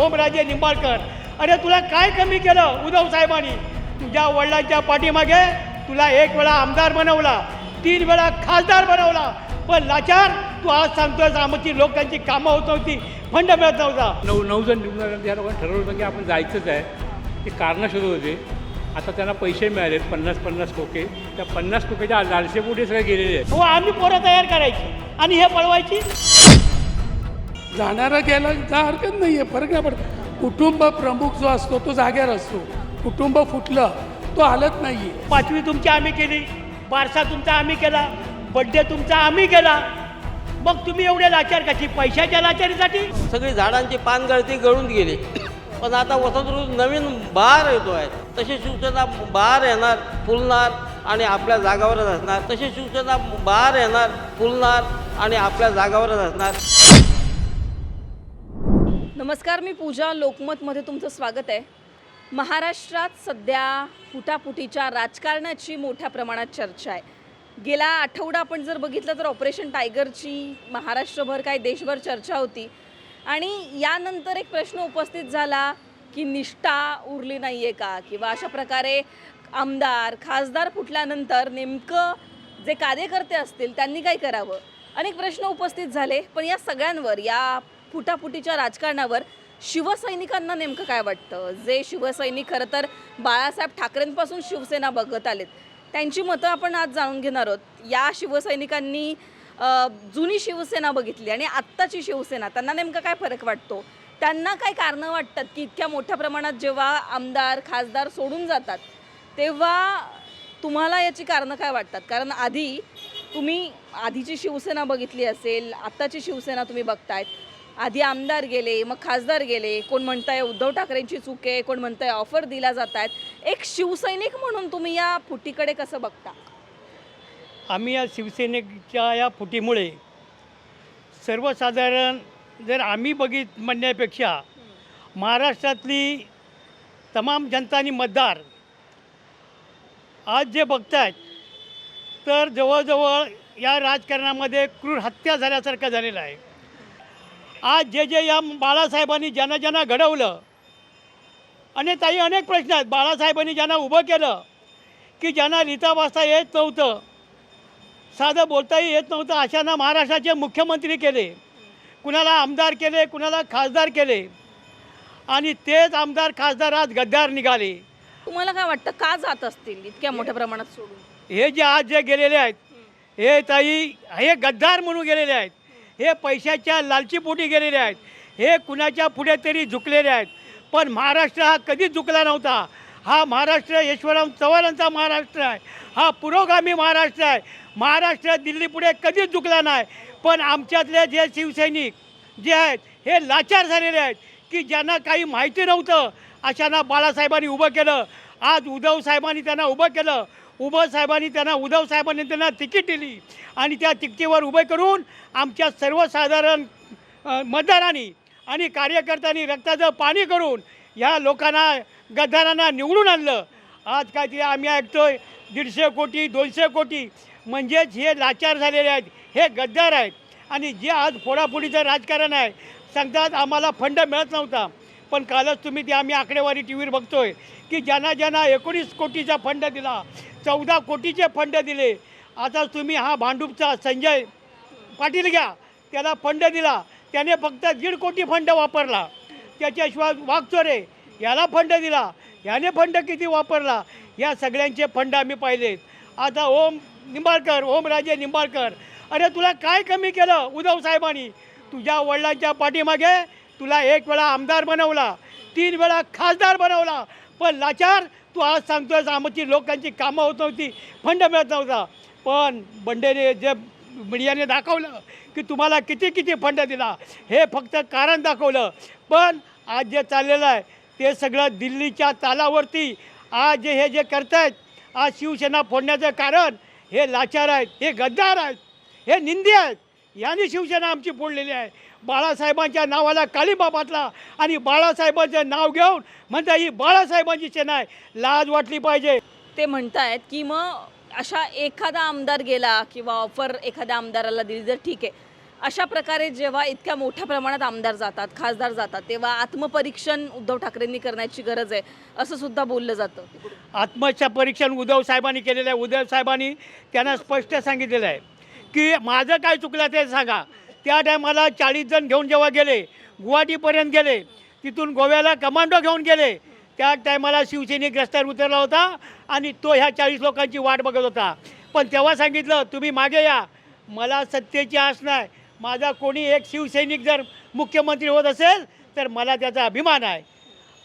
ओमराजे निंबाळकर, अरे तुला काय कमी केलं उद्धव साहेबांनी? तुझ्या वडिलांच्या पाठीमागे तुला 1 वेळा आमदार बनवला, 3 वेळा खासदार बनवला, पण लाचार तू आज सांगतोय आमची लोकांची कामं होत नव्हती, फंड मिळत नव्हता. 9 जण निवडून त्या लोकांनी ठरवलं होतं की आपण जायचंच आहे. ते कारणं शोधत होते. आता त्यांना पैसे मिळालेत 50-50 खोके. त्या 50 खोक्याच्या लालसेपोटी सगळे गेलेले आहेत. हो, आम्ही पोरं तयार करायची आणि हे पळवायची. जाणारा गेला जा हरकत नाही आहे, फरक नाही पडत. कुटुंब प्रमुख जो असतो तो जाग्यावर असतो. कुटुंब फुटलं तो हालत नाही आहे. 5वी तुमची आम्ही केली, बारसा तुमचा आम्ही केला, बड्डे तुमचा आम्ही केला. मग तुम्ही एवढे लाचार कशी? पैशाच्या लाचारीसाठी? सगळी झाडांची पानगळती गळून गेली. पण आता वसंत ऋतू नवीन बहार येतो आहे. तशी शिवसेना बहार येणार, फुलणार आणि आपल्या जागावरच असणार. तशी शिवसेना बहार येणार, फुलणार आणि आपल्या जागावरच असणार. नमस्कार, मी पूजा. लोकमतमध्ये तुमचं स्वागत आहे. महाराष्ट्रात सध्या फुटाफुटीच्या राजकारणाची मोठ्या प्रमाणात चर्चा आहे. गेला आठवडा आपण जर बघितलं तर ऑपरेशन टायगरची महाराष्ट्रभर काय देशभर चर्चा होती आणि यानंतर एक प्रश्न उपस्थित झाला की निष्ठा उरली नाही आहे का, किंवा अशा प्रकारे आमदार खासदार फुटल्यानंतर नेमकं जे कार्यकर्ते असतील त्यांनी काय करावं. अनेक प्रश्न उपस्थित झाले. पण या सगळ्यांवर, या फुटाफुटीच्या राजकारणावर शिवसैनिकांना नेमकं काय वाटतं? जे शिवसैनिक खरं तर बाळासाहेब ठाकरेंपासून शिवसेना बघत आलेत, त्यांची मतं आपण आज जाणून घेणार आहोत. या शिवसैनिकांनी जुनी शिवसेना बघितली आणि आत्ताची शिवसेना, त्यांना नेमका काय फरक वाटतो? त्यांना काय कारणं वाटतात की इतक्या मोठ्या प्रमाणात जेव्हा आमदार खासदार सोडून जातात तेव्हा तुम्हाला याची कारणं काय वाटतात? कारण तुम्ही आधीची शिवसेना बघितली असेल, आत्ताची शिवसेना तुम्ही बघतायत. आधी आमदार गेले, मग खासदार गेले. कोण म्हणताय उद्धव ठाकरेंची चूक आहे, कोण म्हणताय ऑफर दिल्या जात आहेत. एक शिवसैनिक म्हणून तुम्ही या फुटीकडे कसं बघता? आम्ही या शिवसेनेच्या या फुटीमुळे सर्वसाधारण जर आम्ही म्हणण्यापेक्षा महाराष्ट्रातली तमाम जनता आणि मतदार आज जे बघतायत तर जवळजवळ या राजकारणामध्ये क्रूर हत्या झाल्यासारखं झालेलं आहे. आज जे या बाळासाहेबांनी ज्यांना घडवलं, आणि ताई अनेक प्रश्न आहेत. बाळासाहेबांनी ज्यांना उभं केलं की ज्यांना लिहिता वाचता येत नव्हतं, साधं बोलताही येत नव्हतं, अशांना महाराष्ट्राचे मुख्यमंत्री केले, कुणाला आमदार केले, कुणाला खासदार केले, आणि तेच आमदार खासदार आज गद्दार निघाले. तुम्हाला काय वाटतं, का जात असतील इतक्या मोठ्या प्रमाणात सोडून? हे जे आज जे गेलेले आहेत हे ताई, हे गद्दार म्हणून गेलेले आहेत. हे पैशाच्या लालचीपोटी गेलेले आहेत. हे कुणाच्या पुढे तरी झुकलेले आहेत. पण महाराष्ट्र हा कधीच झुकला नव्हता. हा महाराष्ट्र यशवंतराव चव्हाणांचा महाराष्ट्र आहे. हा पुरोगामी महाराष्ट्र आहे. महाराष्ट्र दिल्लीपुढे कधीच झुकला नाही. पण आमच्यातले जे शिवसैनिक जे आहेत हे लाचार झालेले आहेत की ज्यांना काही माहिती नव्हतं अशांना बाळासाहेबांनी उभं केलं. आज उद्धव साहेबांनी त्यांना उभं केलं. उद्धव साहेबांनी त्यांना तिकीट दिली आणि त्या तिकिटीवर उभे करून आमच्या सर्वसाधारण मतदारांनी आणि कार्यकर्त्यांनी रक्ताचं पाणी करून ह्या लोकांना, गद्दारांना निवडून आणलं. आज काय ते आम्ही ऐकतोय 150 कोटी 200 कोटी, म्हणजेच हे लाचार झालेले आहेत, हे गद्दार आहेत. आणि जे आज फोडाफोडीचं राजकारण आहे, सांगतात आम्हाला फंड मिळत नव्हता. पण कालच तुम्ही ती आम्ही आकडेवारी टी व्हीवर बघतोय की ज्यांना 19 कोटीचा फंड दिला, 14 कोटीचे फंड दिले. आता तुम्ही हा भांडूपचा संजय पाटील घ्या, त्याला फंड दिला, त्याने फक्त 1.5 कोटी फंड वापरला. त्याच्याशिवाय वागचोरे याला फंड दिला, याने फंड किती वापरला, या सगळ्यांचे फंड आम्ही पाहिलेत. आता ओमराजे निंबाळकर, अरे तुला काय कमी केलं उद्धव साहेबांनी? तुझ्या वडिलांच्या पाठीमागे तुला 1 वेळा आमदार बनवला, 3 वेळा खासदार बनवला, पण लाचार तू आज सांगतोय आमची लोकांची कामं होत नव्हती, फंड मिळत नव्हता. पण बंडेने जे मीडियाने दाखवलं की तुम्हाला किती फंड दिला, हे फक्त कारण दाखवलं. पण आज जे चाललेलं आहे ते सगळं दिल्लीच्या तालावरती आज हे जे करतायत, आज शिवसेना फोडण्याचं कारण हे लाचार आहेत, हे गद्दार आहेत, हे निंदी आहेत. यांनी शिवसेना आमची फोडलेली आहे. बाळासाहेबांच्या नावाला काळीबा बातला आणि बाळासाहेबांचं नाव घेऊन म्हणता ही बाळासाहेबांची सेना आहे. लाज वाटली पाहिजे. ते म्हणतायत की मग अशा एखादा आमदार गेला किंवा ऑफर एखाद्या आमदाराला दिली तर ठीक आहे, अशा प्रकारे जेव्हा इतक्या मोठ्या प्रमाणात आमदार जातात, खासदार जातात, तेव्हा आत्मपरीक्षण उद्धव ठाकरेंनी करण्याची गरज आहे असं सुद्धा बोललं जातं. आत्महत्या परीक्षण उद्धव साहेबांनी केलेलं आहे. उद्धव साहेबांनी त्यांना स्पष्ट सांगितलेलं आहे की माझं काय चुकलं ते सांगा. त्या टायमाला 40 जण घेऊन जेव्हा गेले, गुवाहाटीपर्यंत गेले, तिथून गोव्याला कमांडो घेऊन गेले, त्या टायमाला शिवसैनिक रस्त्यावर उतरला होता आणि तो ह्या 40 लोकांची वाट बघत होता. पण तेव्हा सांगितलं तुम्ही मागे या, मला सत्तेची आस नाही, माझा कोणी एक शिवसैनिक जर मुख्यमंत्री होत असेल तर मला त्याचा अभिमान आहे.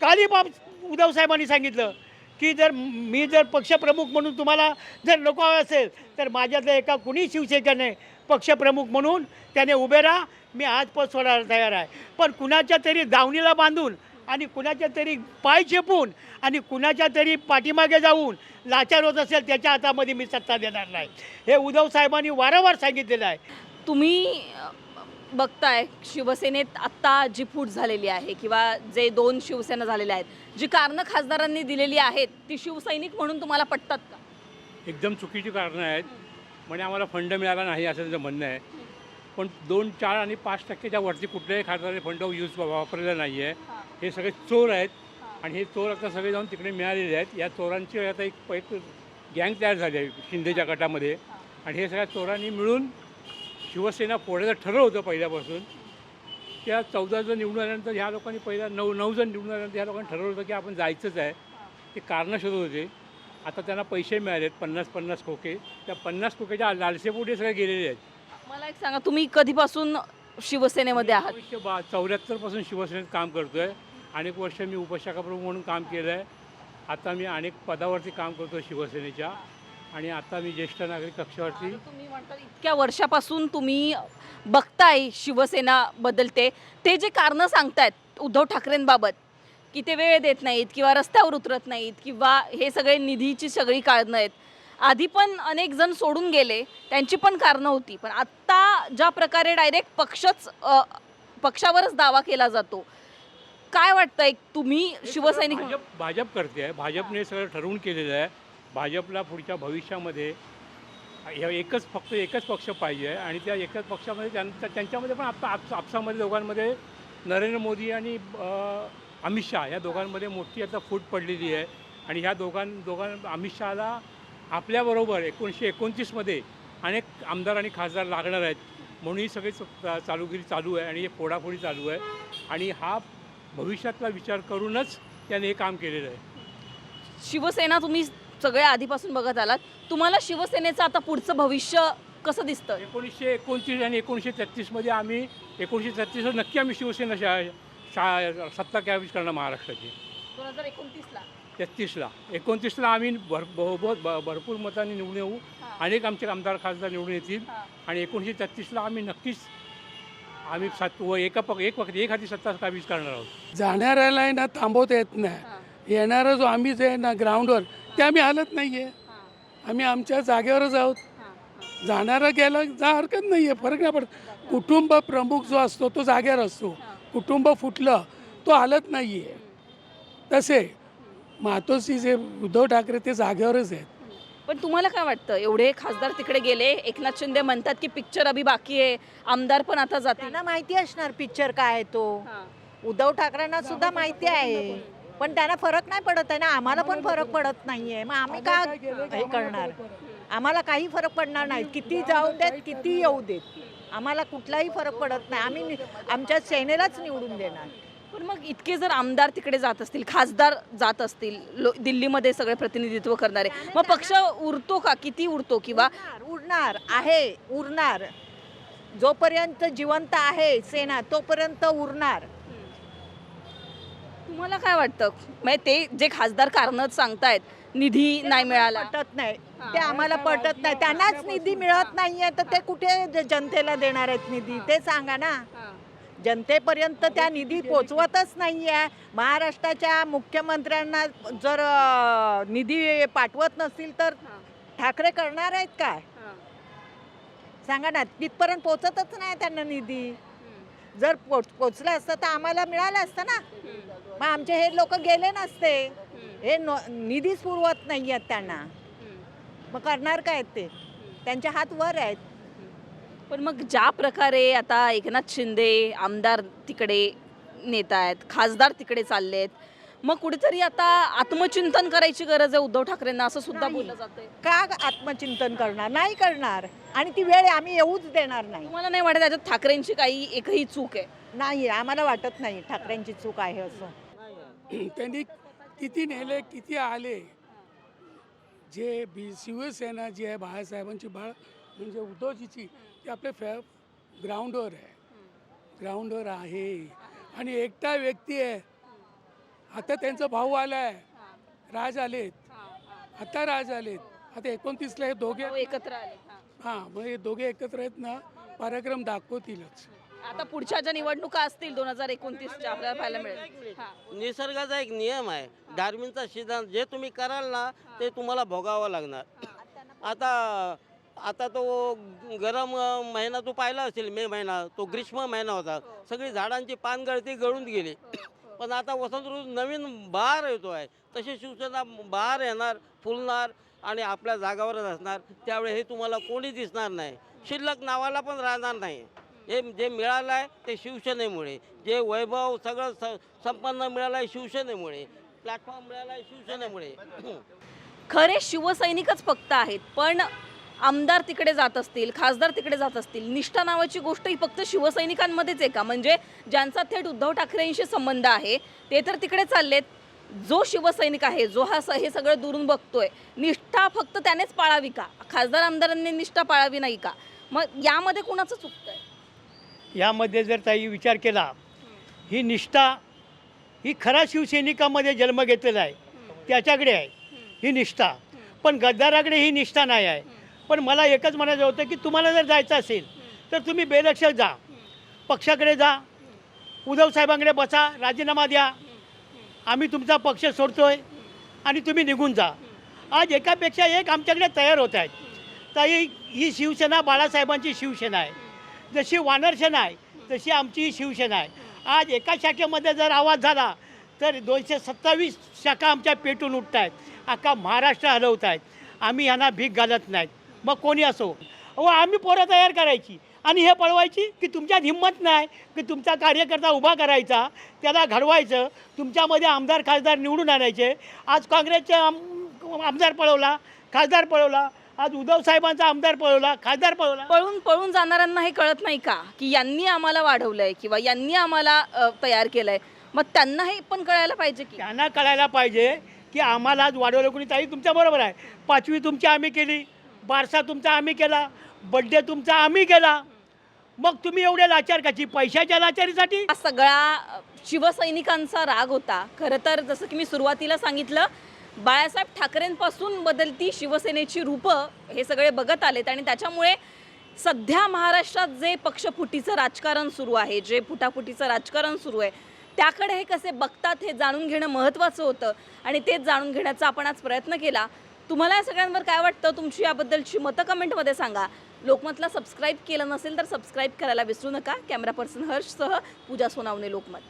काली बाब उद्धव साहेबांनी सांगितलं की मी जर पक्षप्रमुख म्हणून तुम्हाला जर नको असेल तर माझ्यातलं एका कुणी शिवसैनिकाने पक्षप्रमुख म्हणून त्याने उभे राहा, मी आजपासून सोडायला तयार आहे. पण कुणाच्या तरी दावणीला बांधून आणि कुणाच्या तरी पाय चेपून आणि कुणाच्या तरी पाठीमागे जाऊन लाचार होत असेल त्याच्या हातामध्ये मी सत्ता देणार नाही, हे उद्धव साहेबांनी वारंवार सांगितलेलं आहे. तुम्ही बघताय शिवसेनेत आत्ता जी फूट झालेली आहे किंवा जे 2 शिवसेना झालेल्या आहेत, जी कारणं खासदारांनी दिलेली आहेत ती शिवसैनिक म्हणून तुम्हाला पटतात का? एकदम चुकीची कारणं आहेत. म्हणजे आम्हाला फंड मिळाला नाही असं त्यांचं म्हणणं आहे. पण 2, 4 आणि 5% वरती कुठल्याही खासदाराने फंड वापरलेला नाही आहे. हे सगळे चोर आहेत आणि हे चोर आता सगळे जाऊन तिकडे मिळालेले आहेत. या चोरांची आता एक गँग तयार झाली आहे शिंदेच्या गटामध्ये आणि हे सगळ्या चोरांनी मिळून शिवसेना फोडायचं ठरवलं होतं पहिल्यापासून. त्या 14 जण निवडून आल्यानंतर ह्या लोकांनी पहिल्या 9 जण निवडून आल्यानंतर ह्या लोकांनी ठरवलं होतं की आपण जायचंच आहे. ते कारणं शोधत होते. आता त्यांना पैसे मिळालेत 50-50 खोके. त्या 50 खोक्याच्या लालसेपोटी सगळे गेलेले आहेत. मला एक सांगा, तुम्ही कधीपासून शिवसेनेमध्ये आहात? 1974 शिवसेनेत काम करतो आहे. अनेक वर्ष मी उपशाखाप्रमुख म्हणून काम केलं आहे. आता मी अनेक पदावरती काम करतो शिवसेनेच्या आणि आता मी ज्येष्ठ नागरिक कक्षावरती. तुम्ही म्हणता इतक्या वर्षापासून तुम्ही बघताय शिवसेना बदलते, ते जे कारणं सांगतायत उद्धव ठाकरेंबाबत की ते वेळ देत नाहीत किंवा रस्त्यावर उतरत नाहीत किंवा हे सगळे निधीची सगळी कारणं आहेत, आधी पण अनेक जण सोडून गेले, त्यांची पण कारणं होती. पण आत्ता ज्या प्रकारे डायरेक्ट पक्षावरच दावा केला जातो, काय वाटतंय तुम्ही शिवसैनिक? भाजप करते आहे. भाजपने सगळं ठरवून केलेलं आहे. भाजपला पुढच्या भविष्यामध्ये फक्त एकच पक्ष पाहिजे आहे आणि त्या एकच पक्षामध्ये त्यांच्यामध्ये पण आपसामध्ये दोघांमध्ये नरेंद्र मोदी आणि अमित शहा या दोघांमध्ये मोठी आता फूट पडलेली आहे आणि ह्या दोघां अमित शहाला आपल्याबरोबर 1929मध्ये अनेक आमदार आणि खासदार लागणार आहेत म्हणून ही सगळी चालूगिरी चालू आहे आणि हे फोडाफोडी चालू आहे आणि हा भविष्यातला विचार करूनच त्याने हे काम केलेलं आहे. शिवसेना तुम्ही सगळ्या आधीपासून बघत आलात, तुम्हाला शिवसेनेचं आता पुढचं भविष्य कसं दिसतं? 1929 आणि 1933मध्ये आम्ही 1933 नक्की आम्ही शिवसेना सत्ता कॅबिनेट करणार महाराष्ट्राची. 2029ला 29ला आम्ही भरपूर मतांनी निवडून येऊ. अनेक आमचे आमदार खासदार निवडून येतील आणि 1933ला आम्ही नक्कीच एक हाती सत्ता काबीज करणार आहोत. जाणाऱ्याला ना थांबवता येत नाही. येणारा जो आम्ही जे ना ग्राउंडवर ते आम्ही हालत नाही आहे. आम्ही आमच्या जागेवरच आहोत. जाणारा गेला जा हरकत नाही आहे, फरक नाही पडत. कुटुंब प्रमुख जो असतो तो जागेवर असतो. कुटुंब फुटलं तो हालत नाही आहे. तसे मातोश्री जे उद्धव ठाकरे ते जागेवरच आहेत. पण तुम्हाला काय वाटतं, एवढे खासदार तिकडे गेले, एकनाथ शिंदे म्हणतात की पिक्चर अभी बाकी आहे, आमदार पण आता जातील. त्यांना माहिती असणार पिक्चर काय आहे तो. उद्धव ठाकरेंना सुद्धा माहिती आहे पण त्यांना फरक नाही पडत आहे ना. आम्हाला पण फरक पडत नाहीये, मग आम्ही का हे करणार? आम्हाला काही फरक पडणार नाही. किती जाऊ देत किती येऊ देत, आम्हाला कुठलाही फरक पडत नाही. आम्ही आमच्या सेनेलाच निवडून देणार. पण मग इतके जर आमदार तिकडे जात असतील, खासदार जात असतील, दिल्लीमध्ये सगळे प्रतिनिधित्व करणारे, मग पक्ष उरतो का? किती उरतो? किंवा उरणार आहे, उरणार. जोपर्यंत जिवंत आहे सेना तोपर्यंत उरणार. तुम्हाला काय वाटतं, म्हणजे ते जे खासदार कारणं सांगतायत निधी नाही मिळाला, पटत नाही ते आम्हाला पटत नाही. त्यांनाच निधी मिळत नाहीये तर ते कुठे जनतेला देणार आहेत निधी ते सांगा ना. जनतेपर्यंत त्या निधी पोचवतच नाही आहे. महाराष्ट्राच्या मुख्यमंत्र्यांना जर निधी पाठवत नसतील तर ठाकरे करणार आहेत काय? सांगा ना. तिथपर्यंत पोचतच नाही त्यांना निधी. जर पोचलं असतं तर आम्हाला मिळालं असतं ना. मग आमचे हे लोक गेले नसते. हे निधीच पुरवत नाही आहेत त्यांना, मग करणार काय ते? त्यांचे हात वर आहेत. पण मग ज्या प्रकारे आता एकनाथ शिंदे आमदार तिकडे नेत आहेत, खासदार तिकडे चाललेत, मग कुठेतरी आता आत्मचिंतन करायची गरज आहे उद्धव ठाकरेंना असं सुद्धा नाही. बोललं जातंय. का आत्मचिंतन करणार? नाही करणार. आणि ती वेळ आम्ही येऊच देणार नाही. तुम्हाला नाही वाटत त्याच्यात ठाकरेंची काही एकही चूक आहे? नाही, आम्हाला वाटत नाही ठाकरेंची चूक आहे असं. त्यांनी किती नेले किती आले, जे शिवसेना जी आहे बाळासाहेबांची म्हणजे उद्धवजीची, ती आपल्या ग्राउंडवर आहे, ग्राउंडवर आहे. आणि एकटा व्यक्ती आहे. आता त्यांचा भाऊ आलाय, राज आलेत, आता राज आलेत, आता 29ला हे दोघे हो, एकत्र आले. हां, मग हे दोघे एकत्र आहेत ना, पराक्रम दाखवतीलच. आता पुढच्या ज्या निवडणुका असतील 2029च्या आपल्याला पाहायला मिळेल. हा. निसर्गाचा एक नियम आहे, डार्विनचा सिद्धांत, जे तुम्ही कराल ना ते तुम्हाला भोगावं लागणार. आता तो गरम महिना तू पाहिला असेल, मे महिना, तो ग्रीष्म महिना होता. सगळी झाडांची पानगळती गळून गेली. पण आता वसंत ऋतू नवीन बहार येतो आहे. तशी शिवसेना बहार येणार, फुलणार आणि आपल्या जागावरच असणार. त्यावेळी हे तुम्हाला कोणी दिसणार नाही. शिल्लक नावाला पण राहणार नाही. हे जे मिळालं आहे ते शिवसेनेमुळे, जे वैभव सगळं संपन्न मिळालं आहे शिवसेनेमुळे, प्लॅटफॉर्म मिळाला आहे शिवसेनेमुळे. खरे शिवसैनिकच फक्त आहेत, पण आमदार तिकडे जात असतील, खासदार तिकडे जात असतील, निष्ठा नावाची गोष्ट ही फक्त शिवसैनिकांमध्येच आहे का? म्हणजे ज्यांचा थेट उद्धव ठाकरेंशी संबंध आहे ते तर तिकडे चाललेत, जो शिवसैनिक आहे, जो हे सगळं दुरून बघतोय, निष्ठा फक्त त्यानेच पाळावी का? खासदार आमदारांनी निष्ठा पाळावी नाही का? मग यामध्ये कुणाचं चुकतंय? यामध्ये जर ताई विचार केला, ही निष्ठा ही खरा शिवसैनिकामध्ये जन्म घेतलेला आहे, त्याच्याकडे आहे ही निष्ठा. पण गद्दाराकडे ही निष्ठा नाही आहे. पण मला एकच म्हणायचं होतं की तुम्हाला जर जायचं असेल तर तुम्ही बेलक्ष जा, पक्षाकडे जा, उद्धव साहेबांकडे बसा, राजीनामा द्या, आम्ही तुमचा पक्ष सोडतोय आणि तुम्ही निघून जा. आज एकापेक्षा एक आमच्याकडे तयार होत आहेत. ताई, ही शिवसेना बाळासाहेबांची शिवसेना आहे. जशी वानर सेना आहे तशी आमची ही शिवसेना आहे. आज एका शाखेमध्ये जर आवाज झाला तर 227 शाखा आमच्या पेटून उठत आहेत, अख्खा महाराष्ट्र हलवत आहेत. आम्ही यांना भीक घालत नाहीत, मग कोणी असो. आम्ही पोरं तयार करायची आणि हे पळवायची की तुमच्यात हिंमत नाही की तुमचा कार्यकर्ता उभा करायचा, त्याला घडवायचं, तुमच्यामध्ये आमदार खासदार निवडून आणायचे. आज काँग्रेसचे आमदार पळवला, खासदार पळवला, आज उद्धव साहेबांचा आमदार पळवला, खासदार पळवला. पळून जाणाऱ्यांना हे कळत नाही का की यांनी आम्हाला वाढवलंय किंवा यांनी आम्हाला तयार केलंय? मग त्यांना हे पण कळायला पाहिजे की त्यांना कळायला पाहिजे की आम्हाला आज वाढवलं कोणी. ताई, तुमच्या बरोबर आहे. 5वी तुमची आम्ही केली, बारसा तुमचा आम्ही केला, बड्डे तुमचा आम्ही केला. मग तुम्ही एवढे लाचार कशी? पैशाच्या लाचारीसाठी? हा सगळा शिवसैनिकांचा राग होता. खरं तर जसं की मी सुरुवातीला सांगितलं, बाळासाहेब ठाकरेंपासून बदलती शिवसेनेची रूपं हे सगळे बघत आलेत आणि त्याच्यामुळे सध्या महाराष्ट्रात जे पक्षफुटीचं राजकारण सुरू आहे, जे फुटाफुटीचं राजकारण सुरू आहे, त्याकडे हे कसे बघतात हे जाणून घेणं महत्त्वाचं होतं आणि तेच जाणून घेण्याचा आपण आज प्रयत्न केला. तुम्हाला या सगळ्यांवर काय वाटतं? तुमची याबद्दलची मतं कमेंटमध्ये सांगा. लोकमतला सबस्क्राईब केलं नसेल तर सबस्क्राईब करायला विसरू नका. कॅमेरा पर्सन हर्षसह पूजा सोनावणे, लोकमत.